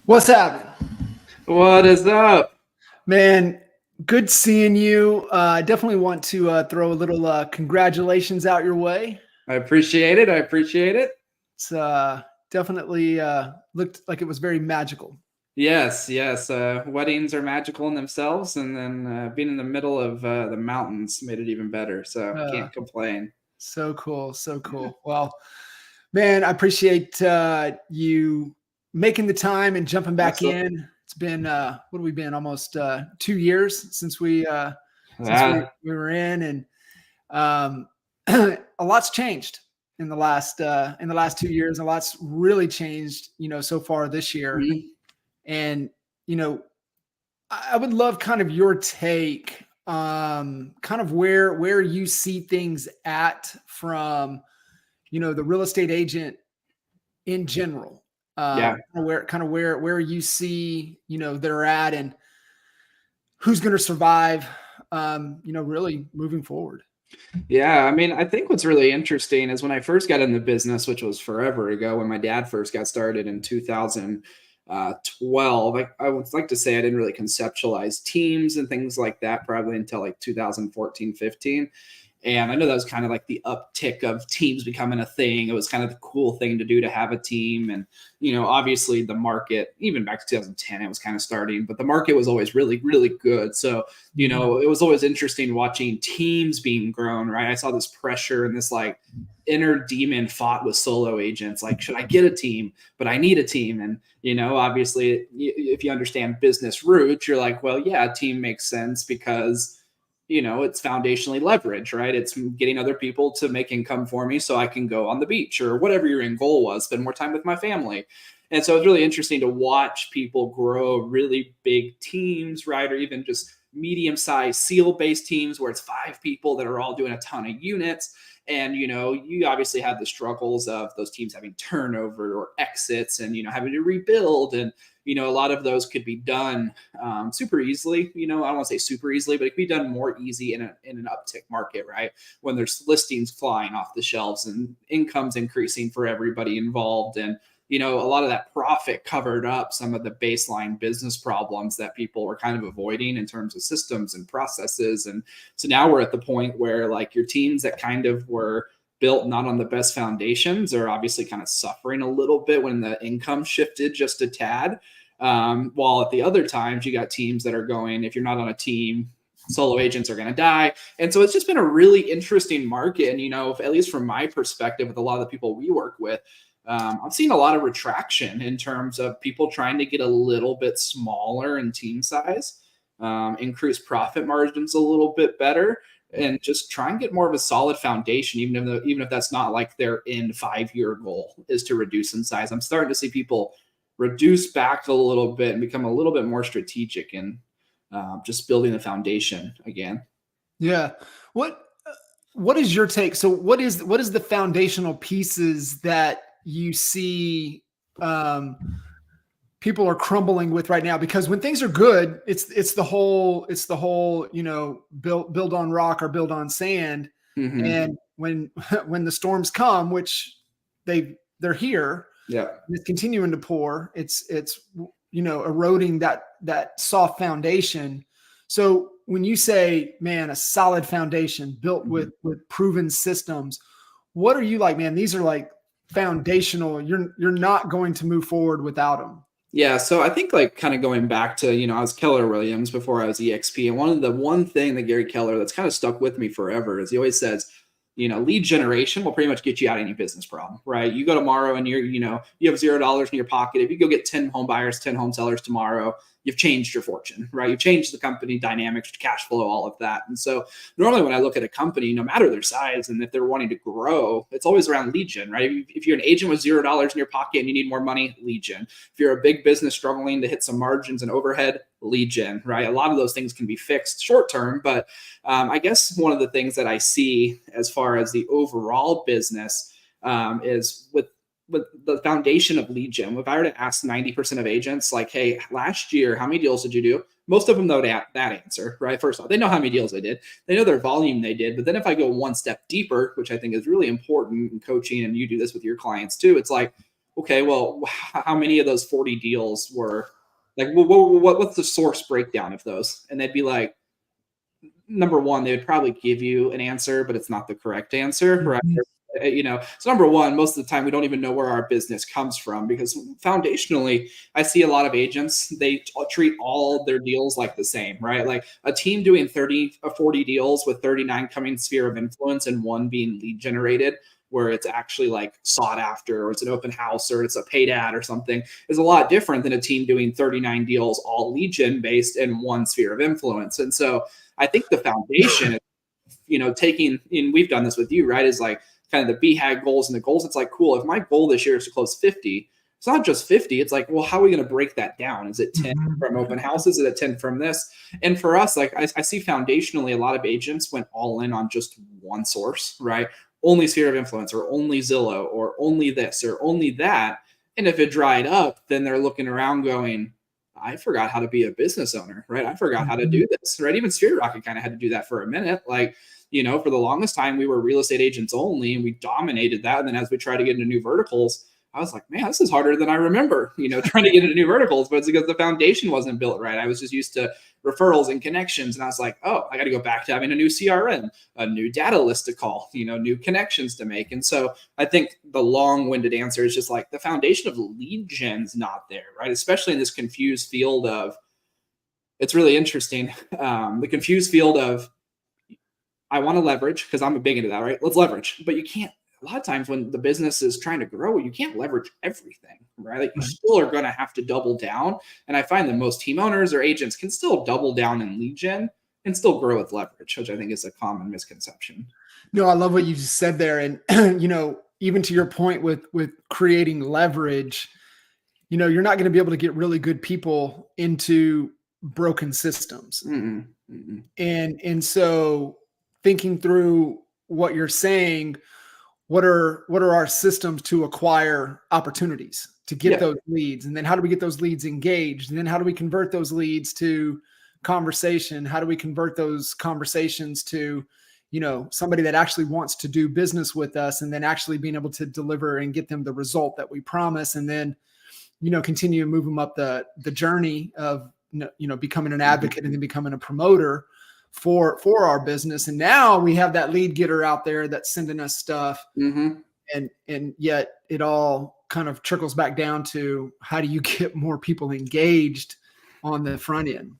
What's happening? What is up? Man, good seeing you. I definitely want to throw a little congratulations out your way. I appreciate it. I appreciate it. It's definitely looked like it was very magical. Yes, yes. Weddings are magical in themselves, and then being in the middle of the mountains made it even better. So Uh, can't complain. so cool. So Yeah, cool. Well, man, I appreciate you making the time and jumping back absolutely. in. It's been, what have we been? Almost 2 years since Yeah, we were in. And Um, a lot's changed in the last 2 years. A lot's really changed, so far this year. mhm. And you know, I would love kind of your take, kind of where you see things at from, the real estate agent in general. Yeah. Where you see, they're at and who's going to survive. Really moving forward. Yeah, I mean, I think what's really interesting is when I first got in the business, which was forever ago, when my dad first got started in 2012. I would like to say I didn't really conceptualize teams and things like that probably until like 2014, 15. And I know that was kind of like the uptick of teams becoming a thing. It was kind of the cool thing to do to have a team. And, obviously the market, even back to 2010, it was kind of starting, but the market was always really, really good. So, Mhm. it was always interesting watching teams being grown, right? I saw this pressure and this like inner demon fought with solo agents. Like, should I get a team? But I need a team. And, obviously, if you understand business roots, you're like, well, yeah, a team makes sense because it's foundationally leverage, right? It's getting other people to make income for me so I can go on the beach or whatever your end goal was, spend more time with my family. And so it's really interesting to watch people grow really big teams, right? Or even just medium sized seal based teams where it's 5 people that are all doing a ton of units. And, you obviously have the struggles of those teams having turnover or exits and, having to rebuild. And, a lot of those could be done super easily. I don't want to say super easily, but it could be done more easy in an uptick market, right? When there's listings flying off the shelves and income's increasing for everybody involved. And, a lot of that profit covered up some of the baseline business problems that people were kind of avoiding in terms of systems and processes. And so now we're at the point where like your teams that kind of were built not on the best foundations are obviously kind of suffering a little bit when the income shifted just a tad. While at the other times, you got teams that are going, if you're not on a team, solo agents are going to die. And so it's just been a really interesting market. And, at least from my perspective, with a lot of the people we work with, I'm seeing a lot of retraction in terms of people trying to get a little bit smaller in team size, increase profit margins a little bit better, and just try and get more of a solid foundation, even if that's not like their end 5-year goal is to reduce in size. I'm starting to see people reduce back a little bit and become a little bit more strategic in just building the foundation again. Yeah. What what is your take? So what is the foundational pieces that you see um people are crumbling with right now? Because when things are good, it's the whole, build on rock or build on sand. Mm-hmm. And when when the storms come, which they're here, Yeah. and it's continuing to pour, it's eroding that soft foundation. So when you say, man, a solid foundation built Mm-hmm. with proven systems, what are you like, man? These are like foundational. You're not going to move forward without them. Yeah, so I think like kind of going back to, I was Keller Williams before I was EXP. And one thing that Gary Keller that's kind of stuck with me forever is he always says, lead generation will pretty much get you out of any business problem, right? You go tomorrow and you have $0 in your pocket. If you go get 10 home buyers, 10 home sellers tomorrow, you've changed your fortune, right? You've changed the company dynamics, cash flow, all of that. And so normally when I look at a company, no matter their size and if they're wanting to grow, it's always around lead gen, right? If you're an agent with $0 in your pocket and you need more money, lead gen. If you're a big business struggling to hit some margins and overhead, lead gen, right? A lot of those things can be fixed short term, but I guess one of the things that I see as far as the overall business is with the foundation of lead gen. If I were to ask 90% of agents, like, hey, last year, how many deals did you do? Most of them know that answer, right? First off, they know how many deals they did. They know their volume they did. But then if I go one step deeper, which I think is really important in coaching, and you do this with your clients too, it's like, okay, well, how many of those 40 deals were like, what's the source breakdown of those? And they'd be like, number one, they would probably give you an answer, but it's not the correct answer, right? Mhm. So number one, most of the time we don't even know where our business comes from, because foundationally, I see a lot of agents, they treat all their deals like the same, right? Like a team doing 30 or 40 deals with 39 coming sphere of influence and one being lead generated, where it's actually like sought after, or it's an open house, or it's a paid ad or something, is a lot different than a team doing 39 deals all lead gen based in one sphere of influence. And so I think the foundation is, taking, and we've done this with you, right, is like kind of the BHAG goals and the goals. It's like, cool, if my goal this year is to close 50, it's not just 50. It's like, well, how are we going to break that down? Is it 10 from open houses? Is it 10 from this? And for us, like I see foundationally, a lot of agents went all in on just one source, right? Only sphere of influence, or only Zillow, or only this, or only that. And if it dried up, then they're looking around going, I forgot how to be a business owner, right? I forgot how to do this, right? Even Sphere Rocket kind of had to do that for a minute. Like, for the longest time, we were real estate agents only, and we dominated that. And then as we try to get into new verticals, I was like, man, this is harder than I remember, trying to get into new verticals, but it's because the foundation wasn't built right. I was just used to referrals and connections. And I was like, oh, I got to go back to having a new CRM, a new data list to call, new connections to make. And so I think the long-winded answer is just like the foundation of lead gen's not there, right? Especially in this confused field of, it's really interesting. The confused field of, I want to leverage, because I'm big into that, right? Let's leverage. But you can't, a lot of times when the business is trying to grow, you can't leverage everything, right? Like you still are going to have to double down. And I find that most team owners or agents can still double down in lead gen and still grow with leverage, which I think is a common misconception. No, I love what you just said there. And, even to your point with creating leverage, you're not going to be able to get really good people into broken systems. And so thinking through what you're saying, what are our systems to acquire opportunities, to get those leads? And then how do we get those leads engaged? And then how do we convert those leads to conversation? How do we convert those conversations to, somebody that actually wants to do business with us, and then actually being able to deliver and get them the result that we promise, and then, continue to move them up the journey of, becoming an advocate and then becoming a promoter for our business. And now we have that lead getter out there that's sending us stuff. And yet it all kind of trickles back down to, how do you get more people engaged on the front end?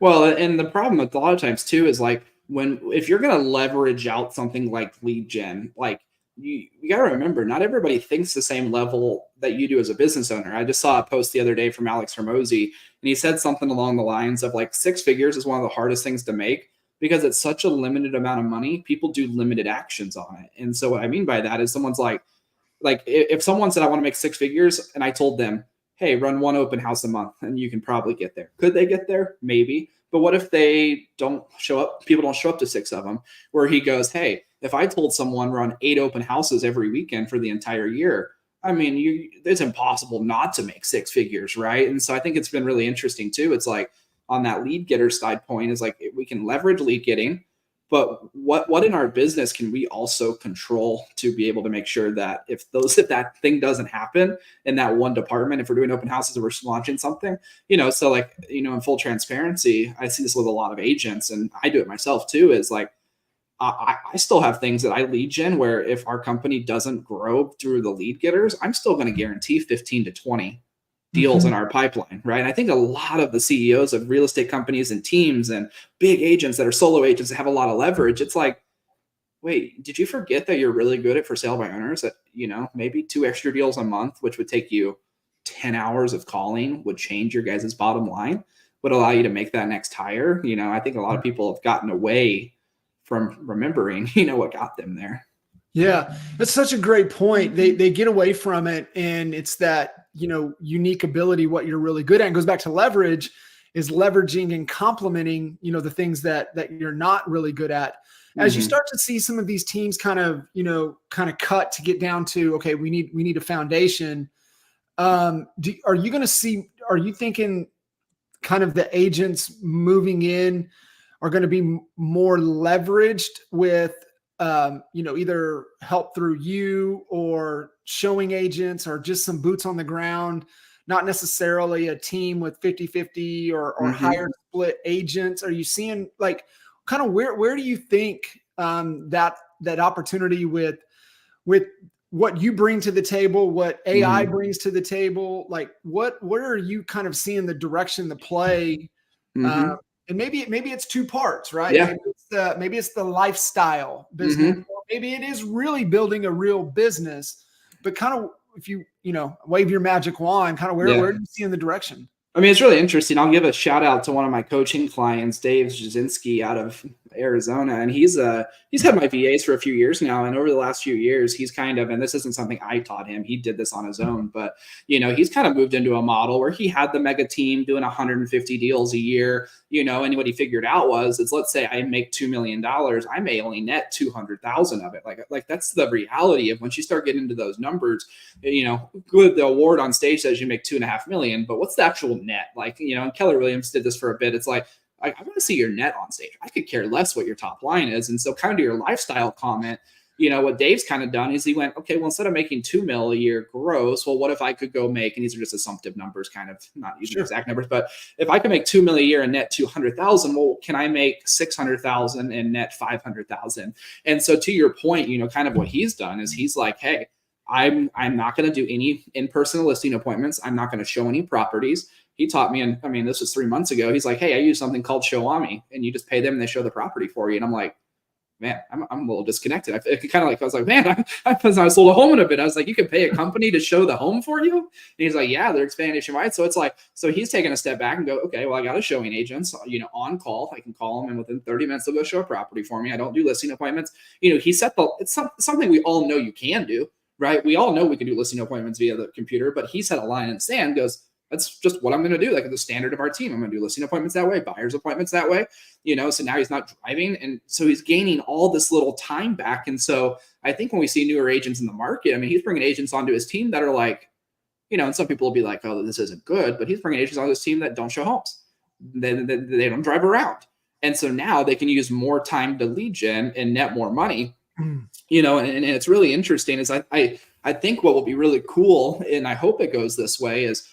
Well, and the problem with a lot of times too is like, if you're going to leverage out something like lead gen, like you got to remember, not everybody thinks the same level that you do as a business owner. I just saw a post the other day from Alex Hormozy, and he said something along the lines of like, 6 figures is one of the hardest things to make, because it's such a limited amount of money. People do limited actions on it. And so what I mean by that is, someone's like if someone said, I want to make 6 figures, and I told them, hey, run 1 open house a month and you can probably get there. Could they get there? Maybe. But what if they don't show up? People don't show up to 6 of them. Where he goes, hey, if I told someone run 8 open houses every weekend for the entire year, I mean, it's impossible not to make 6 figures, right? And so I think it's been really interesting too. It's like, on that lead getter side point, is like, we can leverage lead getting, but what in our business can we also control to be able to make sure that if that thing doesn't happen in that one department, if we're doing open houses or we're launching something, so like, in full transparency, I see this with a lot of agents, and I do it myself too, is like, I still have things that I lead gen where if our company doesn't grow through the lead getters, I'm still going to guarantee 15 to 20 deals in our pipeline, right? And I think a lot of the CEOs of real estate companies and teams and big agents that are solo agents that have a lot of leverage, it's like, wait, did you forget that you're really good at for sale by owners? That, maybe 2 extra deals a month, which would take you 10 hours of calling, would change your guys' bottom line, would allow you to make that next hire. I think a lot of people have gotten away from remembering, what got them there. Yeah, that's such a great point. They get away from it, and it's that, unique ability, what you're really good at. And goes back to leverage, is leveraging and complementing, the things that you're not really good at. As you start to see some of these teams kind of cut to get down to, okay, we need a foundation. Are you thinking kind of the agents moving in are going to be more leveraged with either help through you or showing agents or just some boots on the ground, not necessarily a team with 50-50 or higher split agents? Are you seeing like kind of where do you think that opportunity with what you bring to the table, what AI brings to the table, like what are you kind of seeing the direction, the play? And maybe it's two parts, right? Yeah. Maybe it's the lifestyle business. Or maybe it is really building a real business, but kind of if you wave your magic wand, kind of where do you see in the direction? I mean, it's really interesting. I'll give a shout out to one of my coaching clients, Dave Jasinski out of Arizona. And he's had my VAs for a few years now. And over the last few years, he's kind of, and this isn't something I taught him, he did this on his own, but he's kind of moved into a model where he had the mega team doing 150 deals a year, and what he figured out was, let's say I make $2 million, I may only net 200,000 of it. Like that's the reality of once you start getting into those numbers, good. The award on stage says you make 2.5 million, but what's the actual net? And Keller Williams did this for a bit. It's like, I want to see your net on stage. I could care less what your top line is. And so kind of to your lifestyle comment, what Dave's kind of done is he went, okay, well, instead of making 2 mil a year gross, well, what if I could go make, and these are just assumptive numbers, kind of not using exact numbers, but if I could make 2 mil a year and net 200,000, well, can I make 600,000 and net 500,000? And so to your point, kind of what he's done is he's like, hey, I'm not going to do any in-person listing appointments. I'm not going to show any properties. He taught me, and I mean, this was 3 months ago. He's like, hey, I use something called Showami, and you just pay them and they show the property for you. And I'm like, man, I'm a little disconnected. I was like, man, I sold a home in a bit. I was like, you can pay a company to show the home for you? And he's like, yeah, they're expanding nationwide. So it's like, so he's taking a step back and go, okay, well, I got a showing agent, so, on call. I can call them and within 30 minutes they'll go show a property for me. I don't do listing appointments. He set it's something we all know you can do, right? We all know we can do listing appointments via the computer, but he set a line in the sand, goes, that's just what I'm going to do. Like the standard of our team, I'm going to do listing appointments that way, buyers appointments that way, so now he's not driving. And so he's gaining all this little time back. And so I think when we see newer agents in the market, I mean, he's bringing agents onto his team that are like, and some people will be like, oh, this isn't good, but he's bringing agents onto his team that don't show homes. They don't drive around. And so now they can use more time to lead gen and net more money, and it's really interesting is I think what will be really cool, and I hope it goes this way, is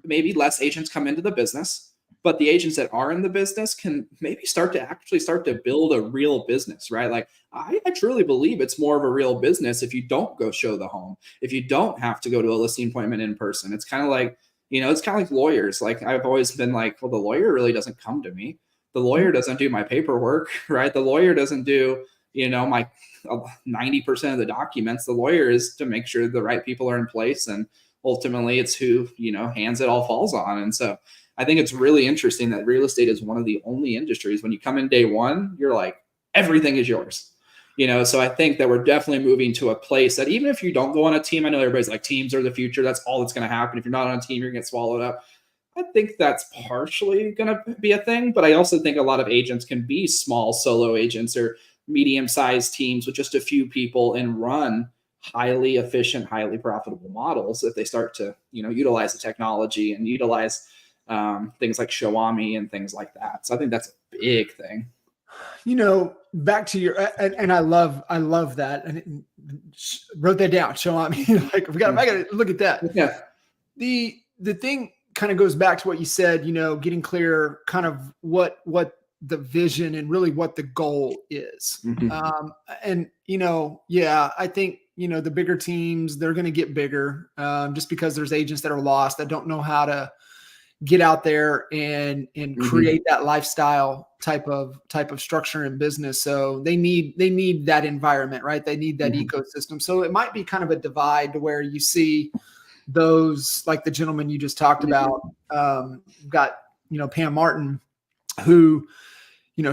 maybe less agents come into the business, but the agents that are in the business can maybe start to build a real business, right? Like I truly believe it's more of a real business if you don't go show the home, if you don't have to go to a listing appointment in person. It's kind of like, it's kind of like lawyers. Like I've always been like, well, the lawyer really doesn't come to me. The lawyer doesn't do my paperwork, right? The lawyer doesn't do, my 90% of the documents. The lawyer is to make sure the right people are in place, and ultimately it's who, hands it all falls on. And so I think it's really interesting that real estate is one of the only industries when you come in day one, you're like, everything is yours, so I think that we're definitely moving to a place that even if you don't go on a team, I know everybody's like teams are the future. That's all that's going to happen. If you're not on a team, you're going to get swallowed up. I think that's partially going to be a thing, but I also think a lot of agents can be small solo agents or medium-sized teams with just a few people and run highly efficient, highly profitable models if they start to, utilize the technology and utilize things like Showami and things like that. So I think that's a big thing. Back to your, and I love that. And wrote that down. Showami, like I got to look at that. Yeah. The thing kind of goes back to what you said, getting clear kind of what the vision and really what the goal is. And, I think, the bigger teams, they're going to get bigger just because there's agents that are lost that don't know how to get out there and create that lifestyle type of structure and business. So they need that environment, right? They need that ecosystem. So it might be kind of a divide to where you see those, like the gentleman you just talked about, got, Pam Martin, who,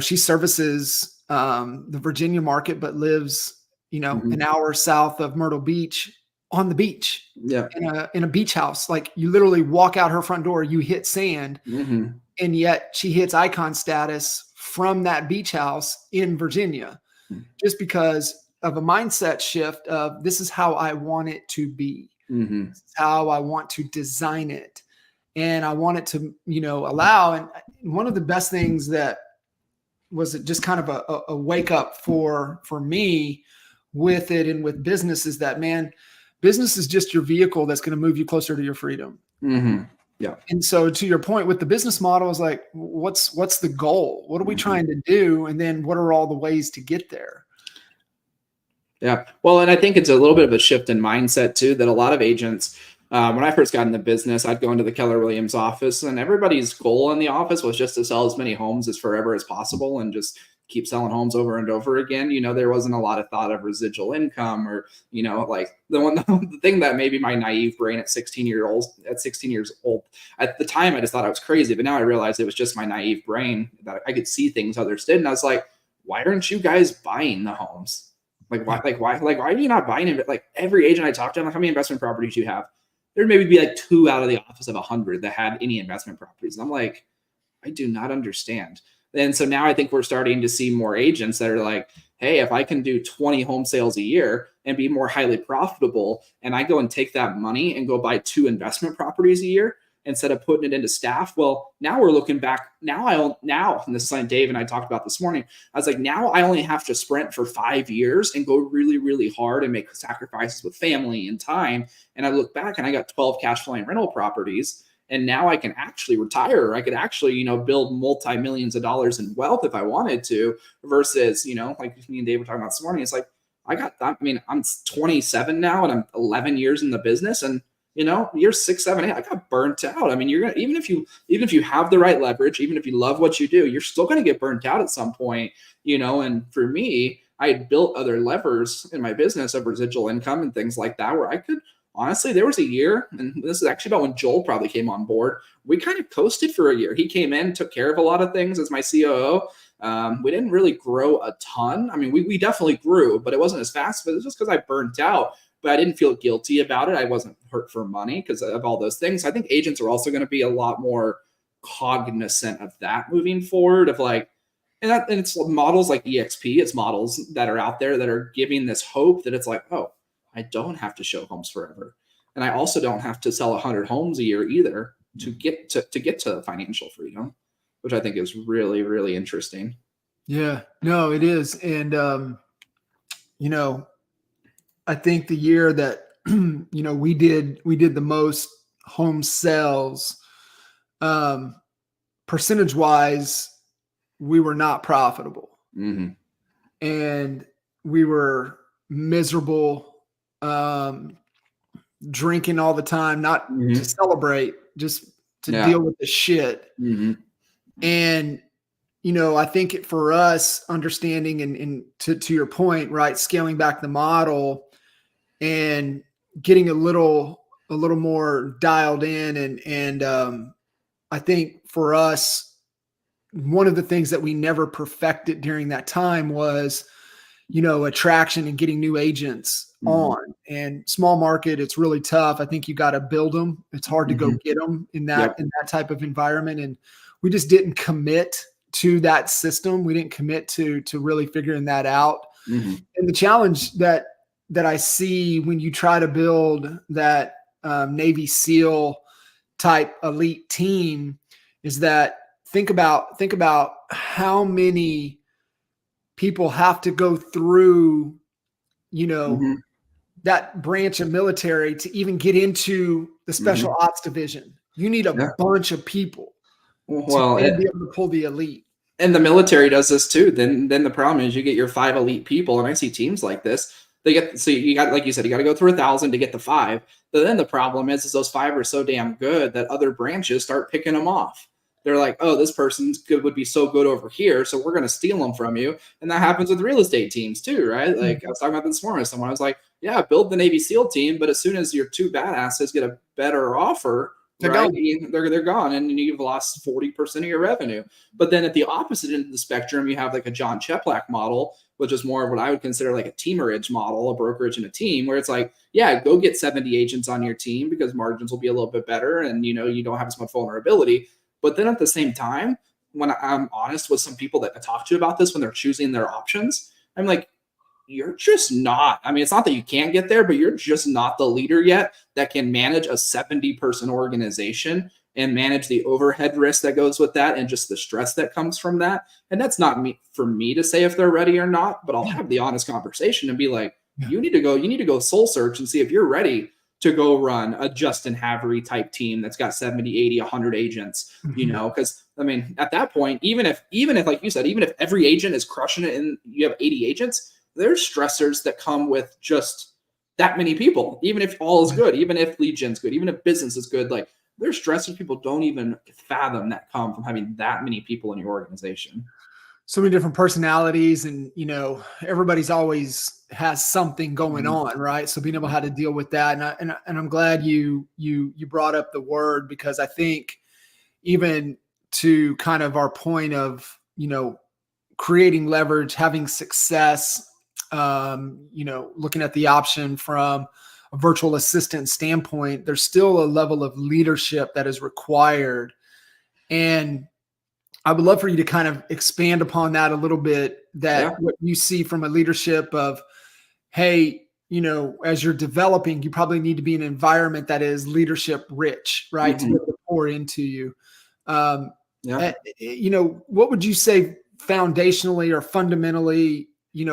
she services the Virginia market, but lives, an hour south of Myrtle Beach on the beach, in a beach house. Like you literally walk out her front door, you hit sand, and yet she hits icon status from that beach house in Virginia, just because of a mindset shift of this is how I want it to be. This is how I want to design it. And I want it to, allow. And one of the best things that it just kind of a wake up for me with it and with business is that, man, business is just your vehicle that's going to move you closer to your freedom. Mm-hmm. Yeah. And so to your point with the business model is like, what's the goal? What are we trying to do? And then what are all the ways to get there? Yeah. Well, and I think it's a little bit of a shift in mindset too, that a lot of agents, when I first got into business, I'd go into the Keller Williams office and everybody's goal in the office was just to sell as many homes as forever as possible and just keep selling homes over and over again. There wasn't a lot of thought of residual income or, like the thing that maybe my naive brain at 16 years old, at the time, I just thought I was crazy, but now I realized it was just my naive brain that I could see things others did. And I was like, why aren't you guys buying the homes? Why are you not buying it? Like every agent I talked to, I'm like, how many investment properties do you have? There'd maybe be like 2 out of the office of 100 that had any investment properties. And I'm like, I do not understand. And so now I think we're starting to see more agents that are like, hey, if I can do 20 home sales a year and be more highly profitable, and I go and take that money and go buy 2 investment properties a year instead of putting it into staff. Well, now we're looking back. And this is something Dave and I talked about this morning. I was like, now I only have to sprint for 5 years and go really, really hard and make sacrifices with family and time. And I look back and I got 12 cash flowing rental properties. And now I can actually retire. I could actually, build multi-millions of dollars in wealth if I wanted to, versus, like me and Dave were talking about this morning. It's like, I'm 27 now and I'm 11 years in the business, and year 6, 7, 8, I got burnt out. I mean, you're gonna, even if you have the right leverage, even if you love what you do, you're still going to get burnt out at some point, and for me, I had built other levers in my business of residual income and things like that, where I could, honestly, there was a year, and this is actually about when Joel probably came on board. We kind of coasted for a year. He came in, took care of a lot of things as my COO. We didn't really grow a ton. I mean, we definitely grew, but it wasn't as fast, but it was just because I burnt out. But I didn't feel guilty about it. I wasn't hurt for money because of all those things. I think agents are also going to be a lot more cognizant of that moving forward, of like, and it's models like EXP. It's models that are out there that are giving this hope that it's like, oh, I don't have to show homes forever. And I also don't have to sell 100 homes a year either to get to financial freedom, which I think is really, really interesting. Yeah, no, it is. And, I think the year that, we did the most home sales, percentage wise, we were not profitable. Mm-hmm. And we were miserable, drinking all the time, not to celebrate, just to deal with the shit. Mm-hmm. And, I think for us, understanding and to your point, right, scaling back the model and getting a little more dialed in. And I think for us, one of the things that we never perfected during that time was, attraction and getting new agents on. And small market, it's really tough. I think you got to build them. It's hard to go get them in that type of environment. And we just didn't commit to that system. We didn't commit to really figuring that out. And the challenge that I see when you try to build that Navy SEAL type elite team is that think about how many people have to go through, that branch of military to even get into the special ops division. You need a bunch of people to be able to pull the elite. And the military does this too. Then the problem is you get your 5 elite people, and I see teams like this. You got, like you said, you got to go through 1,000 to get the 5. But then the problem is those 5 are so damn good that other branches start picking them off. They're like, oh, this person's good would be so good over here, so we're going to steal them from you. And that happens with real estate teams too, right? Like I was talking about this morning with someone. I was like, yeah, build the Navy SEAL team, but as soon as your 2 badasses get a better offer, they're gone, and you've lost 40% of your revenue. But then at the opposite end of the spectrum, you have like a John Cheplack model, which is more of what I would consider like a teamerage model, a brokerage and a team, where it's like, yeah, go get 70 agents on your team because margins will be a little bit better, and you don't have as much vulnerability. But then at the same time, when I'm honest with some people that I talk to about this, when they're choosing their options, I'm like, you're just not. I mean, it's not that you can't get there, but you're just not the leader yet that can manage a 70-person organization and manage the overhead risk that goes with that and just the stress that comes from that. And that's not for me to say if they're ready or not, but I'll have the honest conversation and be like, you need to go soul search and see if you're ready to go run a Justin Havery type team that's got 70, 80, 100 agents, because I mean, at that point, even if, like you said, even if every agent is crushing it and you have 80 agents, there's stressors that come with just that many people. Even if all is good, even if lead gen's good, even if business is good, like there's stressors people don't even fathom that come from having that many people in your organization. So many different personalities, and everybody's always has something going on, right? So being able how to deal with that, and I'm glad you brought up the word, because I think even to kind of our point of creating leverage, having success, looking at the option from a virtual assistant standpoint, there's still a level of leadership that is required. And I would love for you to kind of expand upon that a little bit, that what you see from a leadership of, hey, as you're developing, you probably need to be in an environment that is leadership rich, right? To be able to pour into you. What would you say foundationally or fundamentally,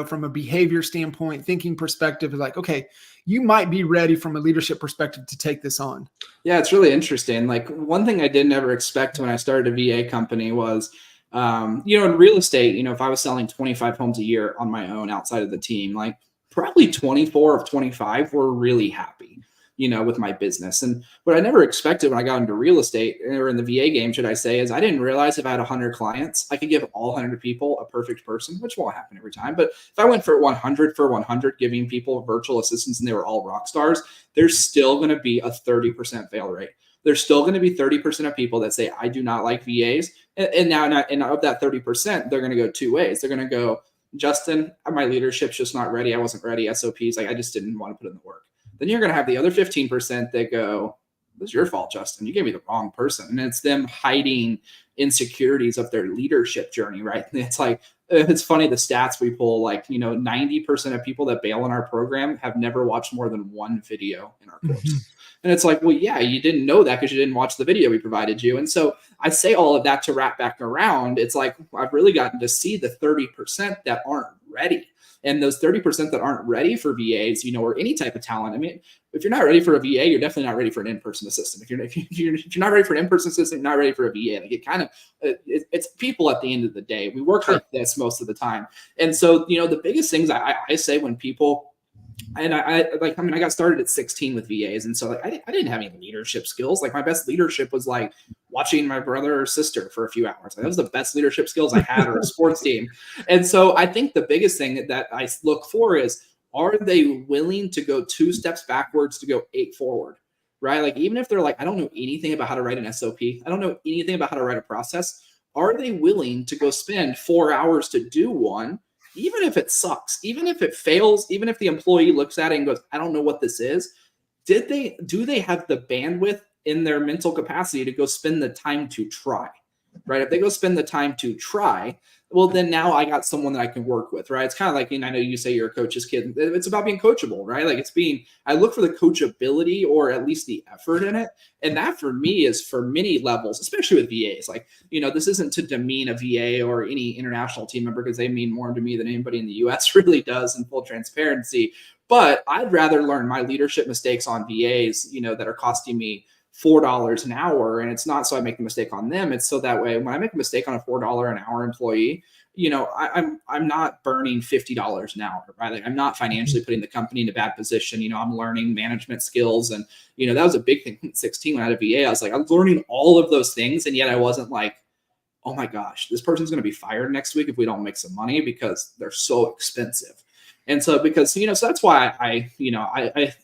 from a behavior standpoint, thinking perspective, is like, okay, you might be ready from a leadership perspective to take this on? Yeah, it's really interesting. Like, one thing I didn't ever expect when I started a VA company was, in real estate, if I was selling 25 homes a year on my own outside of the team, like probably 24 of 25 were really happy, with my business. And what I never expected when I got into real estate, or in the VA game, should I say, is I didn't realize if I had 100 clients, I could give all 100 people a perfect person, which won't happen every time. But if I went for 100 giving people virtual assistants and they were all rock stars, there's still going to be a 30% fail rate. There's still going to be 30% of people that say, I do not like VAs. And of that 30%, they're going to go two ways. They're going to go, Justin, my leadership's just not ready. I wasn't ready. SOPs, like I just didn't want to put in the work. Then you're going to have the other 15% that go, this is your fault, Justin. You gave me the wrong person. And it's them hiding insecurities of their leadership journey, right? And it's funny, the stats we pull, 90% of people that bail in our program have never watched more than one video in our course. And it's like, well, yeah, you didn't know that because you didn't watch the video we provided you. And so I say all of that to wrap back around. It's like, I've really gotten to see the 30% that aren't ready. And those 30% that aren't ready for VAs, or any type of talent. I mean, if you're not ready for a VA, you're definitely not ready for an in-person assistant. If you're not ready for an in-person assistant, you're not ready for a VA. Like it's people at the end of the day. We work like this most of the time. And so, the biggest things I say when people, and I got started at 16 with VAs. And so I didn't have any leadership skills. Like my best leadership was like watching my brother or sister for a few hours. That was the best leadership skills I had, or a sports team. And so I think the biggest thing that I look for is, are they willing to go 2 steps backwards to go 8 forward, right? Like, even if they're like, I don't know anything about how to write an SOP. I don't know anything about how to write a process. Are they willing to go spend 4 hours to do one? Even if it sucks, even if it fails, even if the employee looks at it and goes, I don't know what this is, do they have the bandwidth in their mental capacity to go spend the time to try, right? If they go spend the time to try, well, then now I got someone that I can work with, right? It's kind of like, I know you say you're a coach's kid. It's about being coachable, right? Like I look for the coachability, or at least the effort in it. And that for me is for many levels, especially with VAs. Like, this isn't to demean a VA or any international team member, because they mean more to me than anybody in the US really does, in full transparency. But I'd rather learn my leadership mistakes on VAs, that are costing me $4 an hour. And it's not so I make a mistake on them. It's so that way, when I make a mistake on a $4 an hour employee, I'm not burning $50 an hour, right? Like, I'm not financially putting the company in a bad position. I'm learning management skills. And, that was a big thing at 16 when I had a VA. I was learning all of those things. And yet I wasn't like, oh my gosh, this person's going to be fired next week if we don't make some money, because they're so expensive. And so, because, so that's why I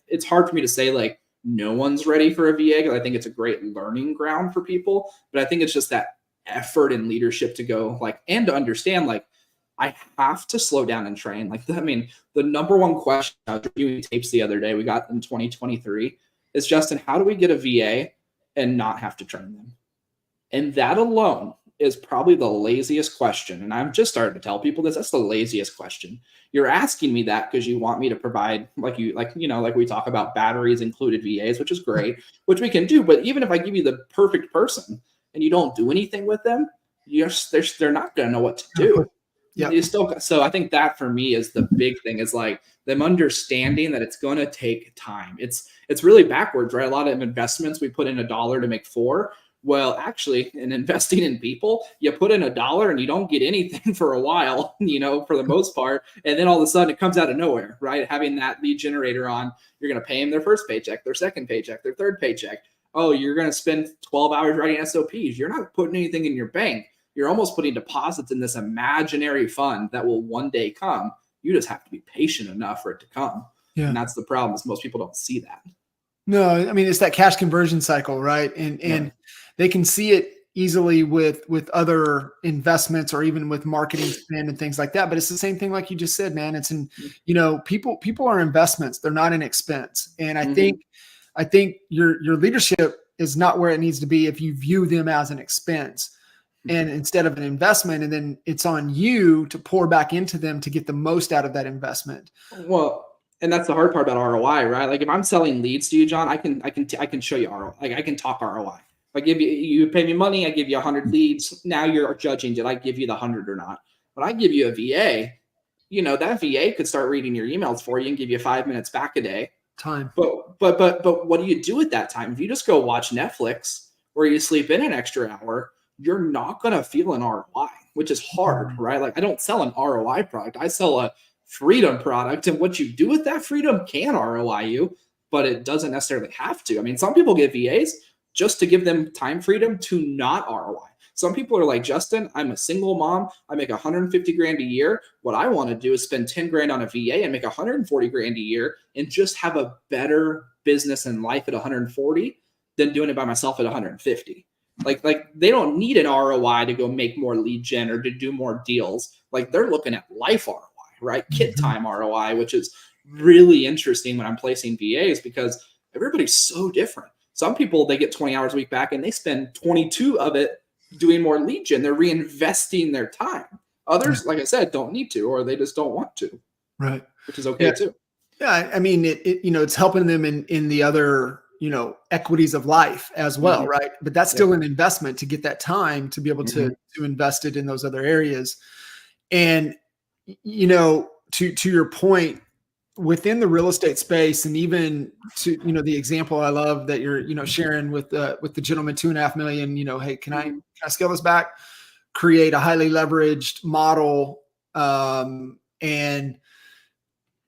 it's hard for me to say like, no one's ready for a VA, because I think it's a great learning ground for people. But I think it's just that effort and leadership to go and to understand, I have to slow down and train. The number one question I was reviewing tapes the other day we got in 2023 is, Justin, how do we get a VA and not have to train them? And that alone is probably the laziest question. And I'm just starting to tell people this. That's the laziest question. You're asking me that because you want me to provide, like we talk about batteries included VAs, which is great, which we can do. But even if I give you the perfect person and you don't do anything with them, they're not going to know what to do. Yeah. So I think that for me is the big thing, is like them understanding that it's going to take time. It's really backwards, right? A lot of investments, we put in $1 to make 4. Well, actually, in investing in people, you put in $1 and you don't get anything for a while, for the most part. And then all of a sudden it comes out of nowhere, right? Having that lead generator on, you're going to pay them their first paycheck, their second paycheck, their third paycheck. Oh, you're going to spend 12 hours writing SOPs. You're not putting anything in your bank. You're almost putting deposits in this imaginary fund that will one day come. You just have to be patient enough for it to come. Yeah. And that's the problem, is most people don't see that. No, I mean, it's that cash conversion cycle, right? And they can see it easily with other investments or even with marketing spend and things like that. But it's the same thing, like you just said, man. It's people are investments. They're not an expense. And I think your leadership is not where it needs to be if you view them as an expense and instead of an investment. And then it's on you to pour back into them to get the most out of that investment. Well, and that's the hard part about ROI, right? Like if I'm selling leads to you, John, I can show you ROI. Like I can talk ROI. If I give you pay me money, I give you 100 leads. Now you're judging, did I give you the 100 or not? When I give you a VA, that VA could start reading your emails for you and give you 5 minutes back a day. Time. But what do you do at that time? If you just go watch Netflix or you sleep in an extra hour, you're not going to feel an ROI, which is hard, right? Like I don't sell an ROI product. I sell a freedom product, and what you do with that freedom can ROI you, but it doesn't necessarily have to. I mean, some people get VAs just to give them time freedom to not ROI. Some people are like, Justin, I'm a single mom. I make 150 grand a year. What I want to do is spend 10 grand on a VA and make 140 grand a year and just have a better business and life at 140 than doing it by myself at 150. Like they don't need an ROI to go make more lead gen or to do more deals. Like they're looking at life ROI, right? Kit time ROI, which is really interesting when I'm placing VAs because everybody's so different. Some people, they get 20 hours a week back and they spend 22 of it doing more lead gen. They're reinvesting their time. Others, like I said, don't need to, or they just don't want to. Right. Which is okay too. Yeah. I mean, it's helping them in the other, equities of life as well. Right. But that's still an investment to get that time to be able to invest it in those other areas. And, to your point, within the real estate space, and even to, the example I love that you're, sharing with the gentleman, 2.5 million, hey, can I scale this back, create a highly leveraged model, and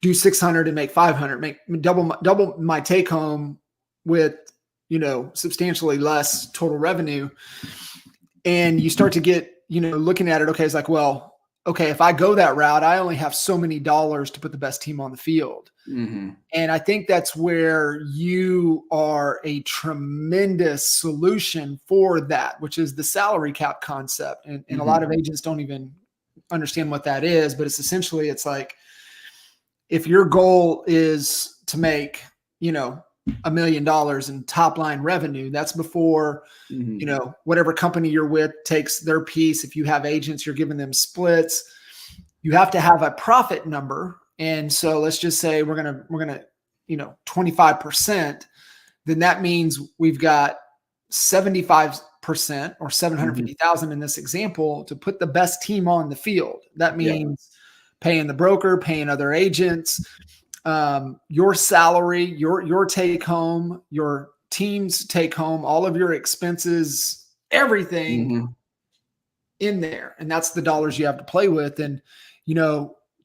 do 600 and make 500, make double my take home with, substantially less total revenue. And you start to get, looking at it. Okay. It's like, well, okay, if I go that route, I only have so many dollars to put the best team on the field. And I think that's where you are a tremendous solution for that, which is the salary cap concept. And a lot of agents don't even understand what that is, but it's like, if your goal is to make, $1 million in top line revenue, that's before, whatever company you're with takes their piece. If you have agents, you're giving them splits. You have to have a profit number. And so let's just say we're going to, 25%, then that means we've got 75% or 750,000 in this example to put the best team on the field. That means paying the broker, paying other agents, your salary, your take home, your team's take home, all of your expenses, everything in there. And that's the dollars you have to play with. And,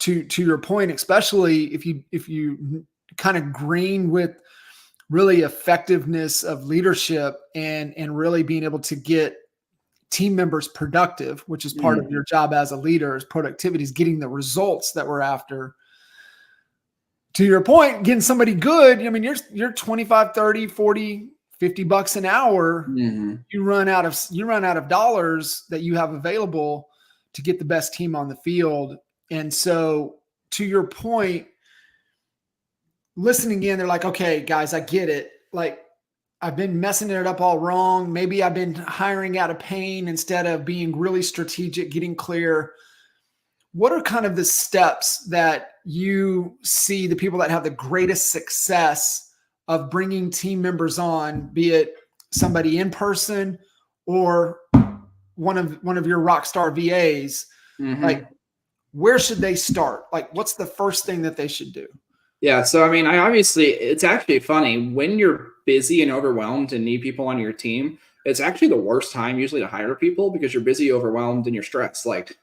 to your point, especially if you kind of green with really effectiveness of leadership and really being able to get team members productive, which is part of your job as a leader, is productivity, is getting the results that we're after. To your point, getting somebody good, I mean, you're 25, 30, 40, $50 an hour. You run out of dollars that you have available to get the best team on the field. And so to your point, listening in, they're like, okay, guys, I get it. Like, I've been messing it up all wrong. Maybe I've been hiring out of pain instead of being really strategic, getting clear. What are kind of the steps that you see the people that have the greatest success of bringing team members on, be it somebody in person or one of your rock star VAs? Mm-hmm. Like, where should they start? Like, what's the first thing that they should do? Yeah. So, I mean, it's actually funny when you're busy and overwhelmed and need people on your team. It's actually the worst time usually to hire people because you're busy, overwhelmed, and you're stressed. Like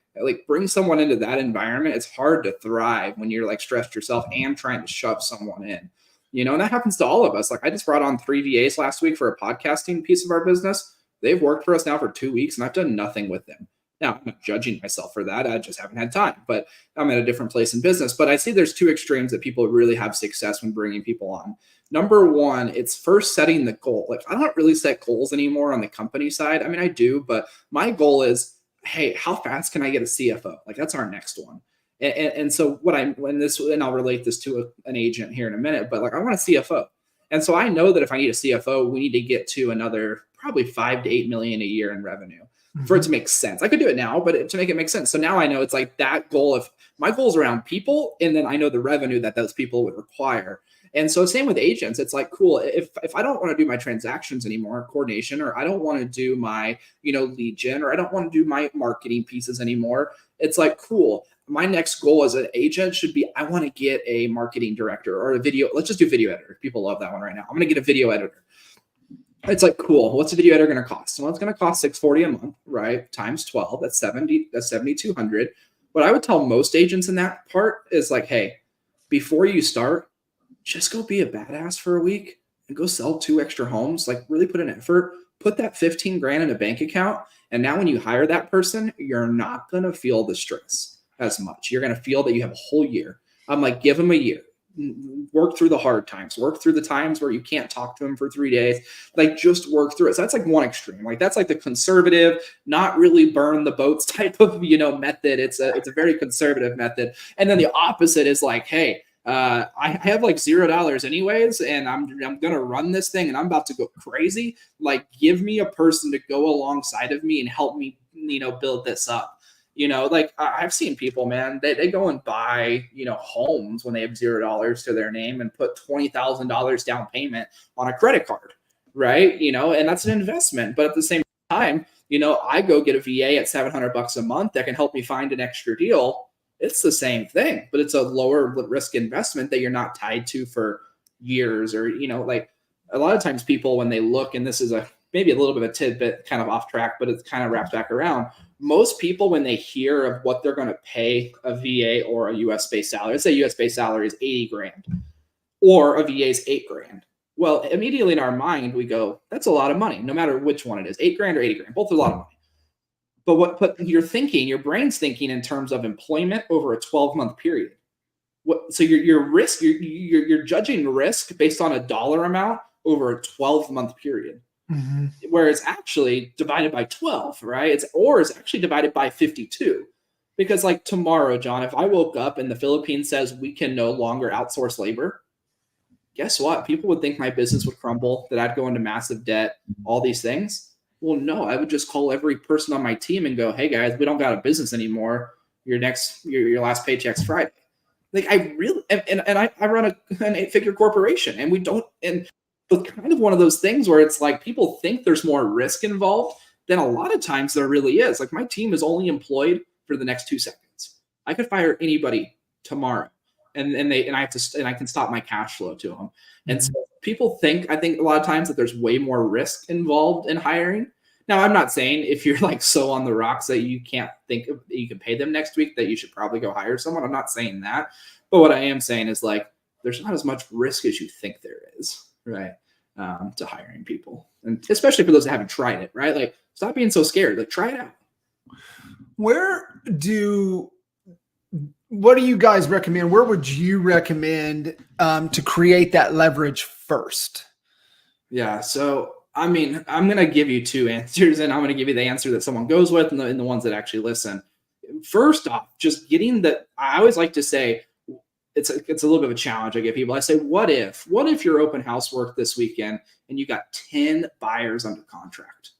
bring someone into that environment. It's hard to thrive when you're like stressed yourself and trying to shove someone in, and that happens to all of us. Like I just brought on 3 VAs last week for a podcasting piece of our business. They've worked for us now for 2 weeks and I've done nothing with them. Now, I'm not judging myself for that. I just haven't had time, but I'm at a different place in business. But I see there's 2 extremes that people really have success when bringing people on. Number one, it's first setting the goal. Like I don't really set goals anymore on the company side. I mean, I do, but my goal is, hey, how fast can I get a CFO? Like that's our next one. And so and I'll relate this to an agent here in a minute, but like I want a CFO. And so I know that if I need a CFO, we need to get to another probably 5 to 8 million a year in revenue for it to make sense. I could do it now, but to make it make sense. So now I know it's like that goal of my goals around people. And then I know the revenue that those people would require. And so same with agents. It's like, cool. If I don't want to do my transactions anymore, coordination, or I don't want to do my, lead gen, or I don't want to do my marketing pieces anymore. It's like, cool. My next goal as an agent should be, I want to get a marketing director or a video. Let's just do video editor. People love that one right now. I'm going to get a video editor. It's like, cool. What's a video editor going to cost? Well, it's going to cost $640 a month, right? Times 12. That's 7,200. What I would tell most agents in that part is like, hey, before you start, just go be a badass for a week and go sell 2 extra homes. Like really put an effort, put that 15 grand in a bank account. And now when you hire that person, you're not going to feel the stress as much. You're going to feel that you have a whole year. I'm like, give them a year. Work through the hard times, work through the times where you can't talk to them for 3 days, like just work through it. So that's like one extreme. Like that's like the conservative, not really burn the boats type of, method. It's a very conservative method. And then the opposite is like, hey, I have like $0 anyways, and I'm going to run this thing and I'm about to go crazy. Like give me a person to go alongside of me and help me, build this up. Like I've seen people, man, they go and buy, homes when they have $0 to their name and put $20,000 down payment on a credit card. Right. And that's an investment. But at the same time, I go get a VA at $700 a month that can help me find an extra deal. It's the same thing, but it's a lower risk investment that you're not tied to for years or, like a lot of times people, when they look, and this is maybe a little bit of a tidbit kind of off track, but it's kind of wrapped back around. Most people, when they hear of what they're going to pay a VA or a US based salary, let's say US based salary is 80 grand or a VA is 8 grand. Well, immediately in our mind, we go, that's a lot of money, no matter which one it is, 8 grand or 80 grand, both are a lot of money. But you're thinking, your brain's thinking in terms of employment over a 12-month period. So your risk, you're judging risk based on a dollar amount over a 12-month period. Mm-hmm. Where it's actually divided by 12, right? It's actually divided by 52. Because like tomorrow, John, if I woke up and the Philippines says we can no longer outsource labor, guess what? People would think my business would crumble, that I'd go into massive debt, all these things. Well, no, I would just call every person on my team and go, hey guys, we don't got a business anymore. Your last paycheck's Friday. Like I really, and I run an 8-figure corporation and we don't, and it's kind of one of those things where it's like people think there's more risk involved than a lot of times there really is. Like my team is only employed for the next 2 seconds. I could fire anybody tomorrow, and I can stop my cash flow to them. And so people think, I think a lot of times that there's way more risk involved in hiring. Now, I'm not saying if you're like so on the rocks that you can't think that you can pay them next week that you should probably go hire someone. I'm not saying that, but what I am saying is like there's not as much risk as you think there is. Right. To hiring people, and especially for those that haven't tried it, right? Like stop being so scared, like try it out. What do you guys recommend? Where would you recommend to create that leverage first? Yeah. So, I mean, I'm going to give you 2 answers and I'm going to give you the answer that someone goes with and the ones that actually listen. First off, just getting I always like to say, it's a little bit of a challenge I give people. I say, what if your open house worked this weekend and you got 10 buyers under contract?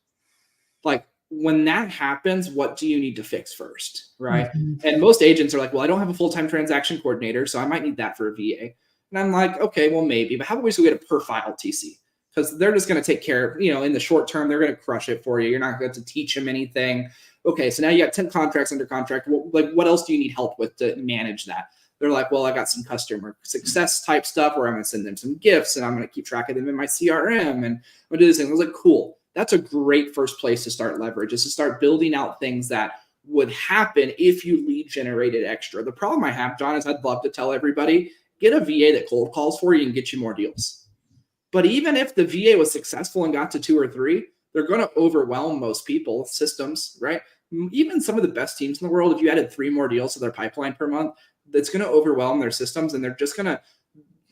Like, when that happens, what do you need to fix first, right? And most agents are like, well, I don't have a full-time transaction coordinator, so I might need that for a VA. And I'm like, okay, well, maybe, but how about we get a per file TC? Because they're just going to take care of, in the short term, they're going to crush it for you. You're not going to teach them anything. Okay, so now you got 10 contracts under contract. Well, like, what else do you need help with to manage that? They're like, well, I got some customer success type stuff where I'm going to send them some gifts and I'm going to keep track of them in my CRM and I'll do this thing. I was like, cool. That's a great first place to start leverage, is to start building out things that would happen if you lead generated extra. The problem I have, John, is I'd love to tell everybody, get a VA that cold calls for you and get you more deals. But even if the VA was successful and got to 2 or 3, they're going to overwhelm most people, systems, right? Even some of the best teams in the world, if you added 3 more deals to their pipeline per month, that's going to overwhelm their systems. And they're just going to,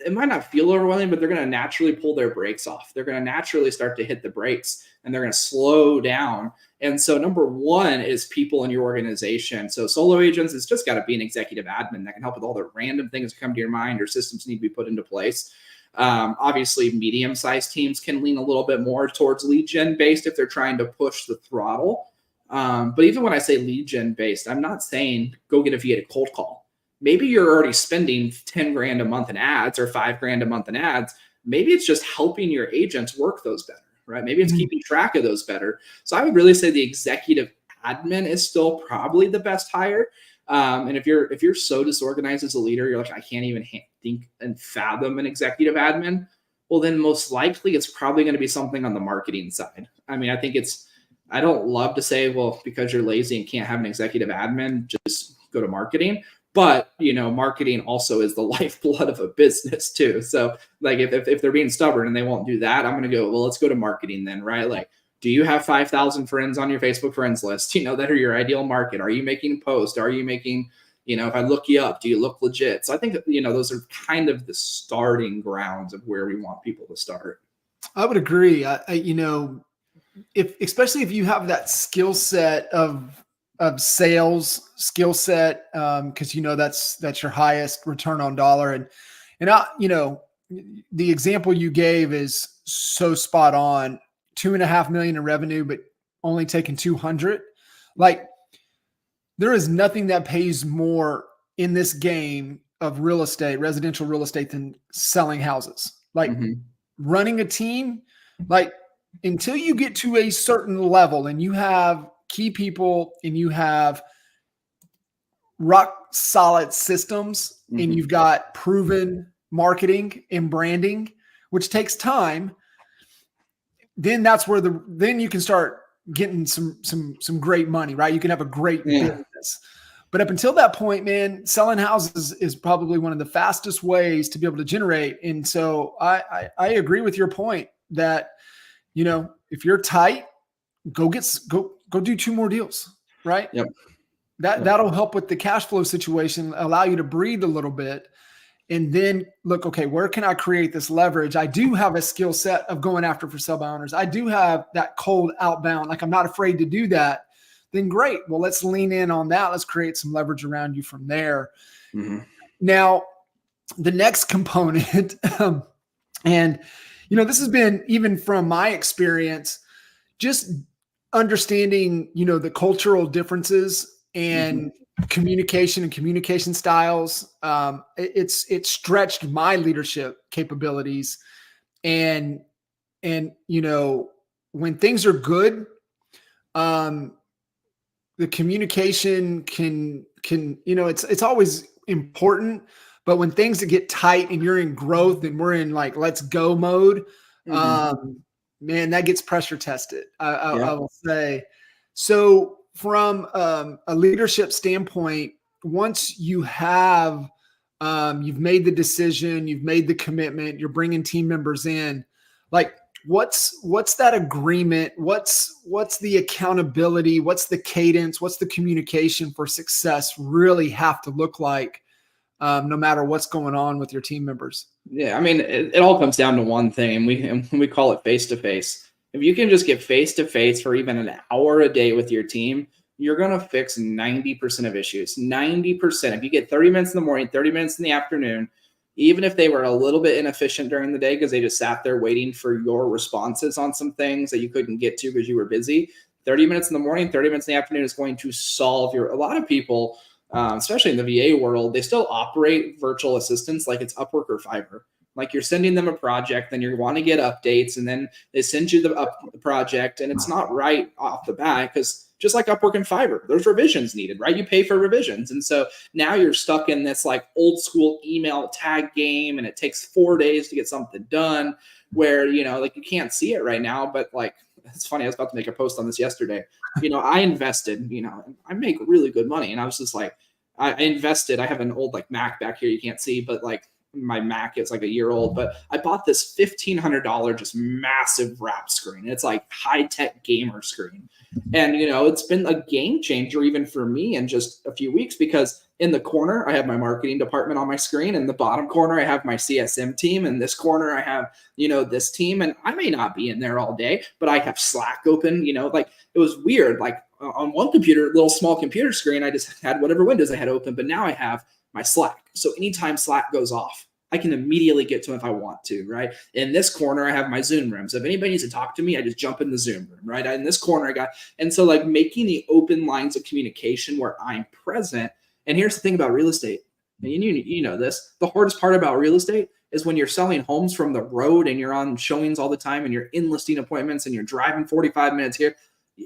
it might not feel overwhelming, but they're going to naturally pull their brakes off. They're going to naturally start to hit the brakes and they're going to slow down. And so number 1 is people in your organization. So solo agents, it's just got to be an executive admin that can help with all the random things that come to your mind or systems need to be put into place. Obviously, medium-sized teams can lean a little bit more towards lead gen based if they're trying to push the throttle. But even when I say lead gen based, I'm not saying go get a VA to cold call. Maybe you're already spending 10 grand a month in ads or 5 grand a month in ads. Maybe it's just helping your agents work those better, right? Maybe it's keeping track of those better. So I would really say the executive admin is still probably the best hire. And if you're so disorganized as a leader, you're like, I can't even think and fathom an executive admin. Well, then most likely it's probably going to be something on the marketing side. I mean, I don't love to say, well, because you're lazy and can't have an executive admin, just go to marketing. But, marketing also is the lifeblood of a business too. So like if they're being stubborn and they won't do that, I'm going to go, well, let's go to marketing then, right? Like, do you have 5,000 friends on your Facebook friends list, that are your ideal market? Are you making posts? Are you making, if I look you up, do you look legit? So I think, those are kind of the starting grounds of where we want people to start. I would agree. Especially if you have that skill set of sales skill set, because that's your highest return on dollar, and the example you gave is so spot on. 2.5 million in revenue, but only taking 200. Like, there is nothing that pays more in this game of real estate, residential real estate, than selling houses. Like running a team, like, until you get to a certain level and you have key people and you have rock solid systems and you've got proven marketing and branding, which takes time, then that's where then you can start getting some great money, right? You can have a great business. But up until that point, man, selling houses is probably one of the fastest ways to be able to generate. And so I agree with your point that, if you're tight, go do 2 more deals, right? Yep. That'll help with the cash flow situation, allow you to breathe a little bit. And then look, okay, where can I create this leverage? I do have a skill set of going after for sale by owners. I do have that cold outbound. Like, I'm not afraid to do that. Then great. Well, let's lean in on that. Let's create some leverage around you from there. Now, the next component, and this has been, even from my experience, just understanding, the cultural differences and communication and communication styles. It's stretched my leadership capabilities, and when things are good, the communication can it's always important, but when things get tight and you're in growth and we're in like let's go mode, man, that gets pressure tested. I will say. So from a leadership standpoint, once you have, you've made the decision, you've made the commitment, you're bringing team members in, like what's that agreement? What's the accountability? What's the cadence? What's the communication for success really have to look like, no matter what's going on with your team members? Yeah. I mean, it all comes down to one thing, and we call it face-to-face. If you can just get face-to-face for even an hour a day with your team, you're going to fix 90% of issues. 90%. If you get 30 minutes in the morning, 30 minutes in the afternoon, even if they were a little bit inefficient during the day because they just sat there waiting for your responses on some things that you couldn't get to because you were busy, 30 minutes in the morning, 30 minutes in the afternoon is going to solve a lot of people, especially in the VA world, they still operate virtual assistants like it's Upwork or Fiverr. Like you're sending them a project, then you want to get updates, and then they send you the project, and it's not right off the bat because just like Upwork and Fiverr, there's revisions needed, right? You pay for revisions. And so now you're stuck in this like old school email tag game, and it takes 4 days to get something done where, like you can't see it right now, but like, it's funny. I was about to make a post on this yesterday. I invested, I make really good money. And I was just like, I invested, I have an old like Mac back here. You can't see, but like my Mac is like a year old, but I bought this $1,500 just massive wrap screen. It's like high tech gamer screen. And, it's been a game changer even for me in just a few weeks, because in the corner, I have my marketing department on my screen. In the bottom corner, I have my CSM team. In this corner, I have, this team. And I may not be in there all day, but I have Slack open, like it was weird. Like on one computer, little small computer screen, I just had whatever windows I had open, but now I have my Slack. So anytime Slack goes off, I can immediately get to them if I want to, right? In this corner, I have my Zoom room. So if anybody needs to talk to me, I just jump in the Zoom room, right? In this corner, and so like making the open lines of communication where I'm present. And here's the thing about real estate. And you know this, the hardest part about real estate is when you're selling homes from the road and you're on showings all the time and you're in listing appointments and you're driving 45 minutes here.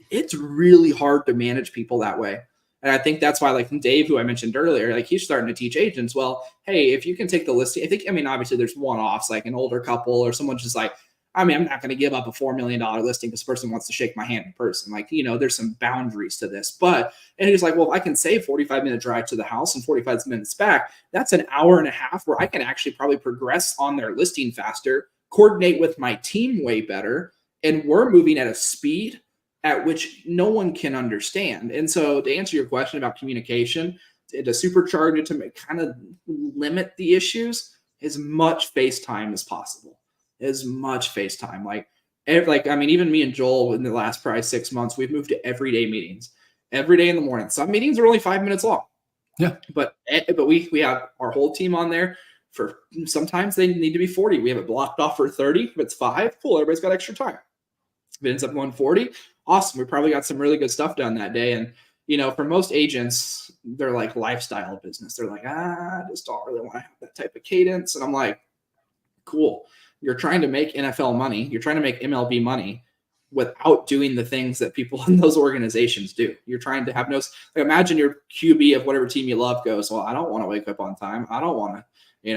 It's really hard to manage people that way. And I think that's why, like Dave, who I mentioned earlier, like he's starting to teach agents, well, hey, if you can take the listing, obviously there's one-offs, like an older couple or someone just like, I'm not going to give up a $4 million listing because this person wants to shake my hand in person. Like, there's some boundaries to this. And he's like, well, if I can save 45-minute drive to the house and 45 minutes back, that's an hour and a half where I can actually probably progress on their listing faster, coordinate with my team way better. And we're moving at a speed at which no one can understand. And so to answer your question about communication, to supercharge it, to kind of limit the issues, as much FaceTime as possible. As much FaceTime. Even me and Joel in the last probably 6 months, we've moved to everyday meetings. Every day in the morning. Some meetings are only 5 minutes long. Yeah. But we have our whole team on there for, sometimes they need to be 40. We have it blocked off for 30. If it's 5, cool, everybody's got extra time. If it ends up going 40, awesome. We probably got some really good stuff done that day. And, for most agents, they're like lifestyle business. They're like, I just don't really want to have that type of cadence. And I'm like, cool. You're trying to make NFL money. You're trying to make MLB money without doing the things that people in those organizations do. You're trying to have imagine your QB of whatever team you love goes, well, I don't want to wake up on time. I don't want to,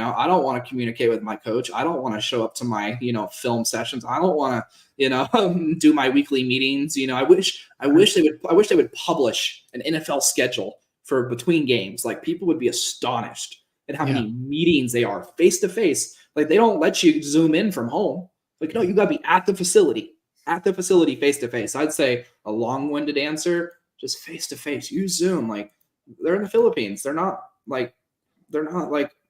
I don't want to communicate with my coach. I don't want to show up to my, film sessions. I don't want to, do my weekly meetings. I wish they would publish an NFL schedule for between games. Like people would be astonished at how many meetings they are face to face. Like they don't let you zoom in from home. Like, no, you got to be at the facility face to face. I'd say a long-winded answer, just face to face. Use Zoom. Like they're in the Philippines. They're not like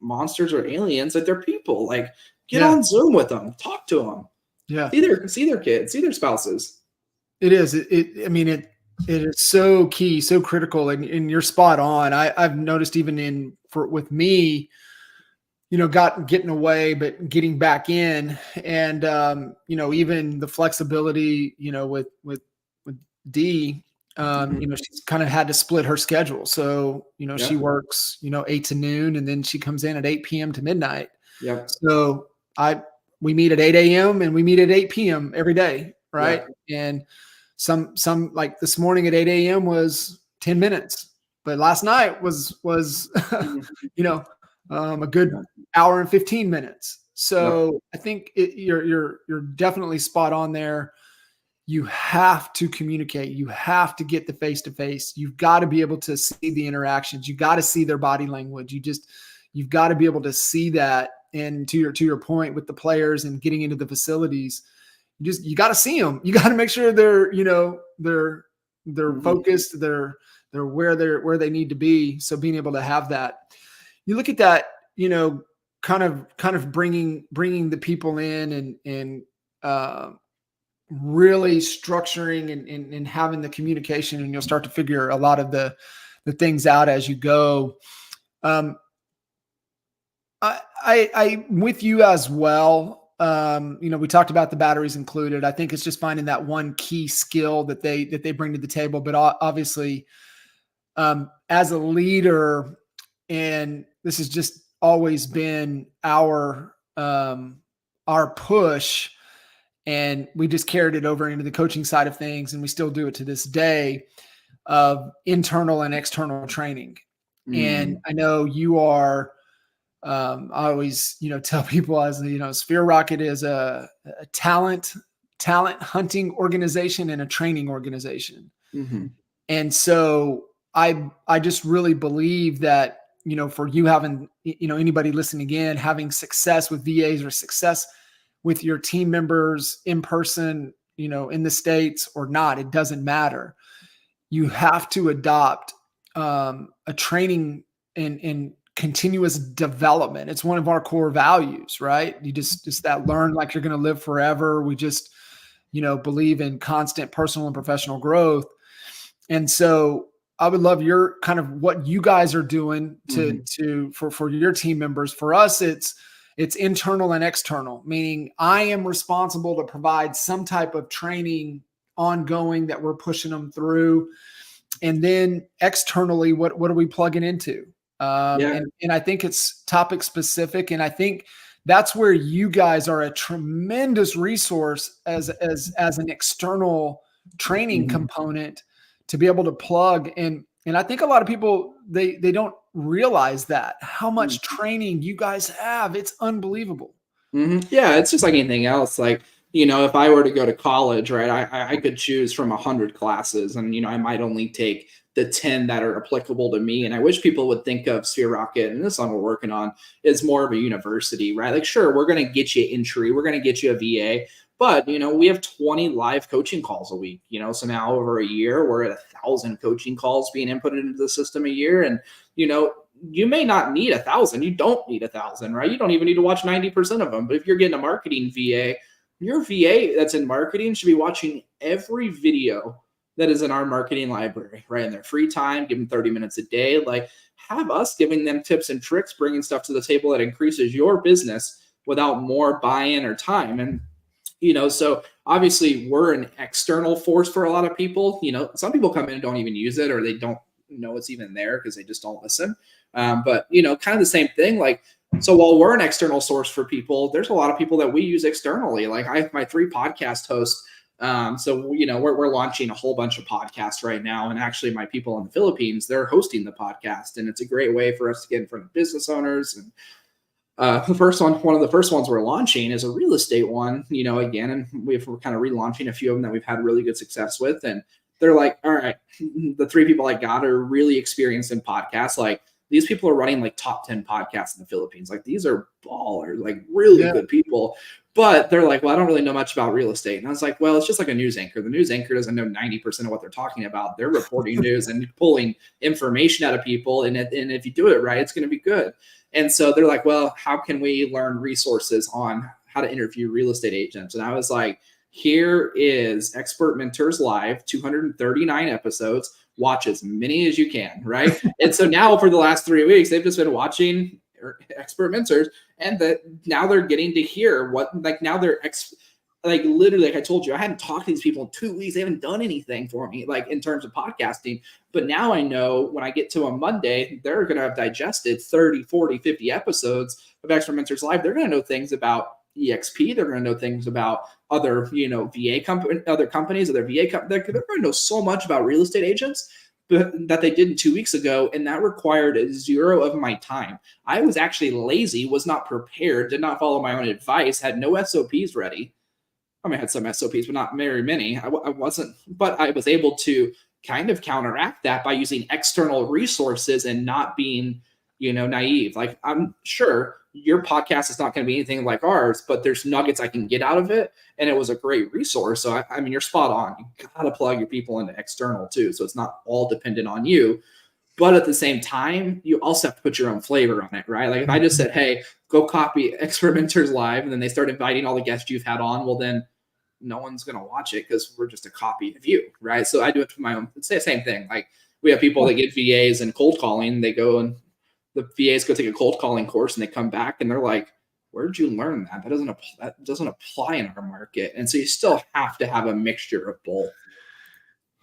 monsters or aliens. Like they're people. Like get on Zoom with them. Talk to them. Yeah. See their kids. See their spouses. It is. It is so key, so critical, and you're spot on. I've noticed even with me, getting away, but getting back in, and even the flexibility, with D, she's kind of had to split her schedule. So, she works, 8 to noon, and then she comes in at 8 p.m. to midnight. Yeah. So we meet at 8 a.m. and we meet at 8 p.m. every day. Right. Yeah. And some like this morning at 8 a.m. was 10 minutes, but last night was, a good hour and 15 minutes. So I think you're definitely spot on there. You have to communicate. You have to get the face-to-face. You've got to be able to see the interactions. You got to see their body language. You've got to be able to see that. And to your point with the players and getting into the facilities, you got to see them. You got to make sure they're focused. They're where they need to be. So being able to have that, you look at that, kind of bringing the people in and really structuring and having the communication, and you'll start to figure a lot of the things out as you go. I'm with you as well. We talked about the batteries included. I think it's just finding that one key skill that they bring to the table. But obviously, as a leader, and this has just always been our push, and we just carried it over into the coaching side of things, and we still do it to this day, of internal and external training. And I know you are. I always, tell people, as Sphere Rocket is a talent hunting organization and a training organization. Mm-hmm. And so I just really believe that, for you having, anybody listening in, having success with VAs or success with your team members in person, in the States or not, it doesn't matter. You have to adopt a training and continuous development. It's one of our core values, right? You just that learn like you're going to live forever. We just, believe in constant personal and professional growth. And so I would love your kind of what you guys are doing for your team members. For us, it's internal and external, meaning I am responsible to provide some type of training ongoing that we're pushing them through. And then externally, what are we plugging into? And I think it's topic specific. And I think that's where you guys are a tremendous resource as an external training component to be able to plug. And I think a lot of people, they don't realize that how much training you guys have. It's unbelievable. Yeah. It's just like anything else. Like, if I were to go to college, right, I could choose from 100 classes, and, I might only take the 10 that are applicable to me. And I wish people would think of Sphere Rocket, and this one we're working on, is more of a university, right? Like, sure, we're going to get you entry, we're going to get you a VA, but, we have 20 live coaching calls a week, so now over a year, we're at 1,000 coaching calls being inputted into the system a year. And, you may not need 1,000. You don't need 1,000, right? You don't even need to watch 90% of them. But if you're getting a marketing VA, your VA that's in marketing should be watching every video that is in our marketing library, right? In their free time, give them 30 minutes a day. Like, have us giving them tips and tricks, bringing stuff to the table that increases your business without more buy-in or time. And, so obviously we're an external force for a lot of people. Some people come in and don't even use it, or they don't know it's even there because they just don't listen. But, kind of the same thing. Like, so while we're an external source for people, there's a lot of people that we use externally. Like, I have my 3 podcast hosts. So, we're launching a whole bunch of podcasts right now. And actually my people in the Philippines, they're hosting the podcast, and it's a great way for us to get in front of business owners. And one of the first ones we're launching is a real estate one, again, and we're kind of relaunching a few of them that we've had really good success with. And they're like, all right, the 3 people I got are really experienced in podcasts. Like, these people are running like top 10 podcasts in the Philippines. Like, these are ballers, like really good people. But they're like, well, I don't really know much about real estate. And I was like, well, it's just like a news anchor. The news anchor doesn't know 90% of what they're talking about. They're reporting news and pulling information out of people. And if you do it right, it's going to be good. And so they're like, well, how can we learn resources on how to interview real estate agents? And I was like, here is Expert Mentors Live, 239 episodes. Watch as many as you can, right? And so now for the last 3 weeks, they've just been watching Expert Mentors, and that now they're getting to hear what, like, now they're like, literally, like I told you, I hadn't talked to these people in 2 weeks. They haven't done anything for me, like, in terms of podcasting. But now I know when I get to a Monday, they're going to have digested 30, 40, 50 episodes of Expert Mentors Live. They're going to know things about EXP. They're going to know things about other, VA company, other companies, other VA companies. They're going to know so much about real estate agents that they did 2 weeks ago. And that required 0 of my time. I was actually lazy, was not prepared, did not follow my own advice, had no SOPs ready. I mean, I had some SOPs, but not very many. I wasn't, but I was able to kind of counteract that by using external resources and not being, naive. Like, I'm sure your podcast is not going to be anything like ours, but there's nuggets I can get out of it. And it was a great resource. So, I mean, you're spot on. You got to plug your people into external too. So it's not all dependent on you. But at the same time, you also have to put your own flavor on it, right? Like, if I just said, hey, go copy Expert Mentors Live, and then they start inviting all the guests you've had on, well, then no one's going to watch it because we're just a copy of you. Right. So I do it for my own. It's the same thing. Like we have people that get VAs and cold calling. They go and the VAs go take a cold calling course and they come back and they're like, where'd you learn that? That doesn't apply in our market. And so you still have to have a mixture of both.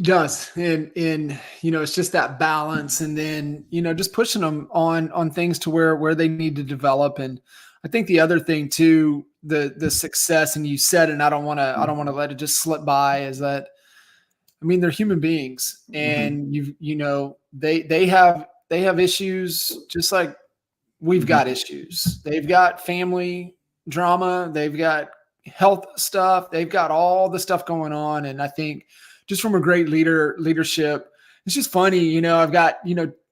Does. And it's just that balance, and then, just pushing them on things to where they need to develop. And I think the other thing too, the success, and you said, and I don't want to let it just slip by, is that, I mean, they're human beings, and they have issues just like we've got issues. They've got family drama, they've got health stuff, they've got all the stuff going on. And I think just from a great leadership, it's just funny, I've got,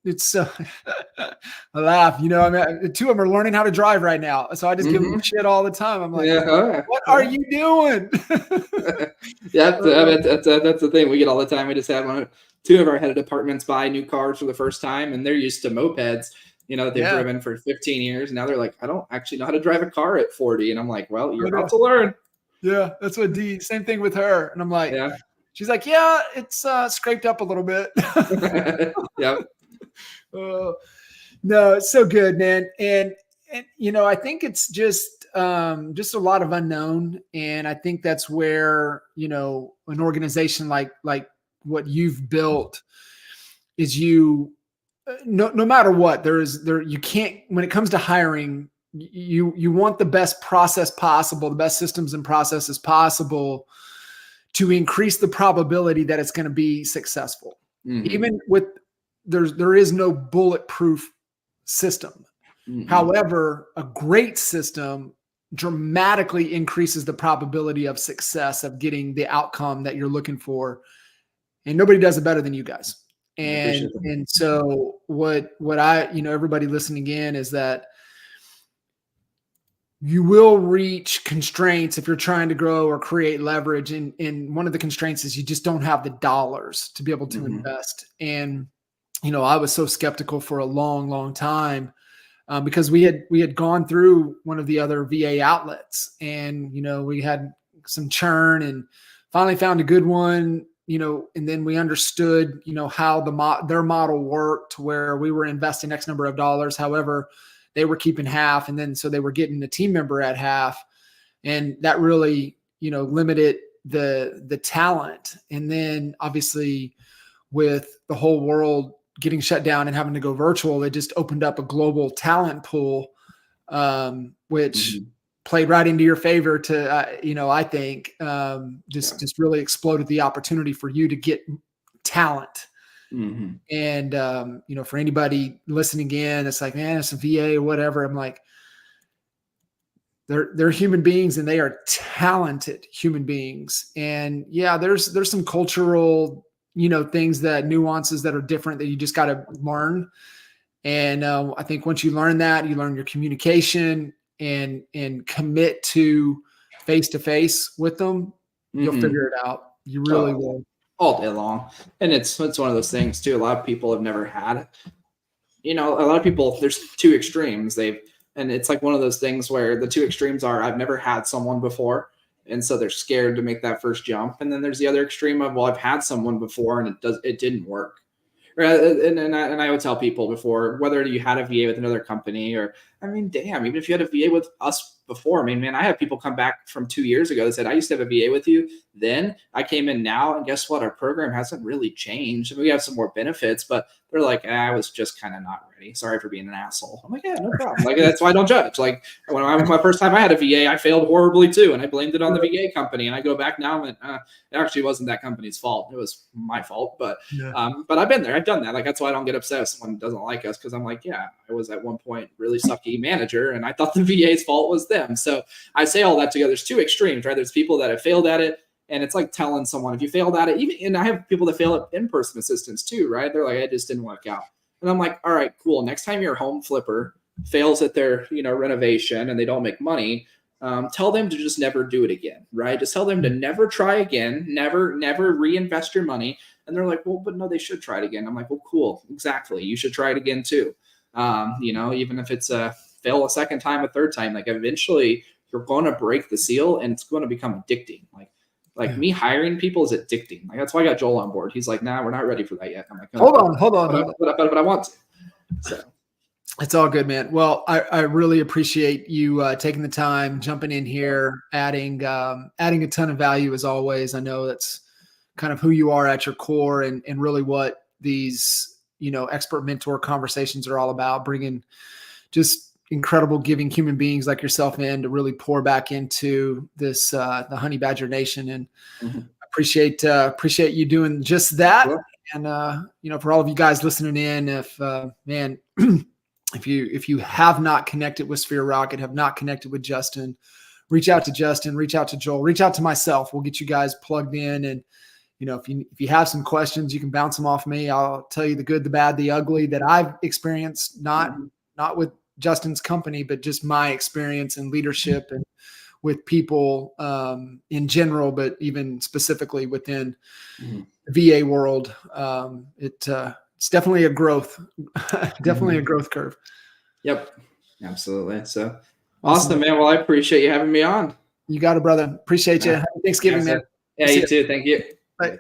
it's I laugh, I mean, two of them are learning how to drive right now. So I just give them shit all the time. I'm like, what are you doing? Yeah, that's the thing we get all the time. We just had two of our head of departments buy new cars for the first time, and they're used to mopeds. They've driven for 15 years. Now they're like, I don't actually know how to drive a car at 40. And I'm like, well, you're about to learn. Yeah, that's what same thing with her. And I'm like, she's like, yeah, it's scraped up a little bit. Yeah. No, it's so good, man. And I think it's just a lot of unknown. And I think that's where, an organization like what you've built is no matter what, you can't, when it comes to hiring, you want the best process possible, the best systems and processes possible to increase the probability that it's going to be successful. Even with, there is no bulletproof system. However, a great system dramatically increases the probability of success, of getting the outcome that you're looking for. And nobody does it better than you guys. And so what I, everybody listening in, is that you will reach constraints if you're trying to grow or create leverage. And one of the constraints is you just don't have the dollars to be able to invest. And, I was so skeptical for a long, long time because we had gone through one of the other VA outlets, and, we had some churn and finally found a good one, and then we understood, how their model worked, where we were investing X number of dollars. However, they were keeping half. And then, so they were getting the team member at half, and that really, limited the talent. And then obviously with the whole world getting shut down and having to go virtual, it just opened up a global talent pool, which played right into your favor to, I think, just really exploded the opportunity for you to get talent. And, for anybody listening in, it's like, man, it's a VA or whatever. I'm like, they're human beings, and they are talented human beings. And yeah, there's some cultural, things, that nuances that are different that you just got to learn. And I think once you learn that, you learn your communication and commit to face-to-face with them, you'll figure it out. You really will. All day long. And it's one of those things too. A lot of people have never had, a lot of people, there's two extremes. And it's like one of those things where the two extremes are, I've never had someone before, and so they're scared to make that first jump. And then there's the other extreme of, well, I've had someone before and it didn't work. And I would tell people before, whether you had a VA with another company, or, I mean, damn, even if you had a VA with us before, I mean, man, I have people come back from 2 years ago that said, I used to have a VA with you then, I came in now, and guess what? Our program hasn't really changed. I mean, we have some more benefits, but they're like, I was just kind of not ready. Sorry for being an asshole. I'm like, yeah, no problem. Like, that's why I don't judge. Like, my first time I had a VA, I failed horribly too, and I blamed it on the VA company. And I go back now and it actually wasn't that company's fault. It was my fault. But I've been there. I've done that. Like, that's why I don't get upset if someone doesn't like us, because I'm like, yeah, I was at one point really sucky manager, and I thought the VA's fault was them. So I say all that together. There's two extremes, right? There's people that have failed at it, and it's like telling someone, if you failed at it, and I have people that fail at in-person assistance too, right? They're like, it just didn't work out. And I'm like, all right, cool. Next time your home flipper fails at their, renovation, and they don't make money, tell them to just never do it again, right? Just tell them to never try again, never reinvest your money. And they're like, well, but no, they should try it again. I'm like, well, cool. Exactly. You should try it again too. Even if it's fail a second time, a third time, like eventually you're going to break the seal, and it's going to become addicting. Like, Like me hiring people is addicting. Like that's why I got Joel on board. He's like, nah, we're not ready for that yet. I'm like, hold on. But I want to. So. It's all good, man. Well, I really appreciate you taking the time, jumping in here, adding a ton of value as always. I know that's kind of who you are at your core, and really what these, you know, expert mentor conversations are all about, bringing just incredible giving human beings like yourself in to really pour back into this, the Honey Badger Nation. And appreciate you doing just that. Sure. And, you know, for all of you guys listening in, if, man, if you have not connected with Sphere Rocket, have not connected with Justin, reach out to Justin, reach out to Joel, reach out to myself. We'll get you guys plugged in. And, you know, if you have some questions, you can bounce them off me. I'll tell you the good, the bad, the ugly that I've experienced, not with Justin's company, but just my experience in leadership and with people in general, but even specifically within the VA world. It's definitely a growth, definitely a growth curve. Yep, absolutely. So awesome, man. Well, I appreciate you having me on. You got it, brother. Appreciate you. Happy Thanksgiving, man. Yeah, you too. Thank you. Bye.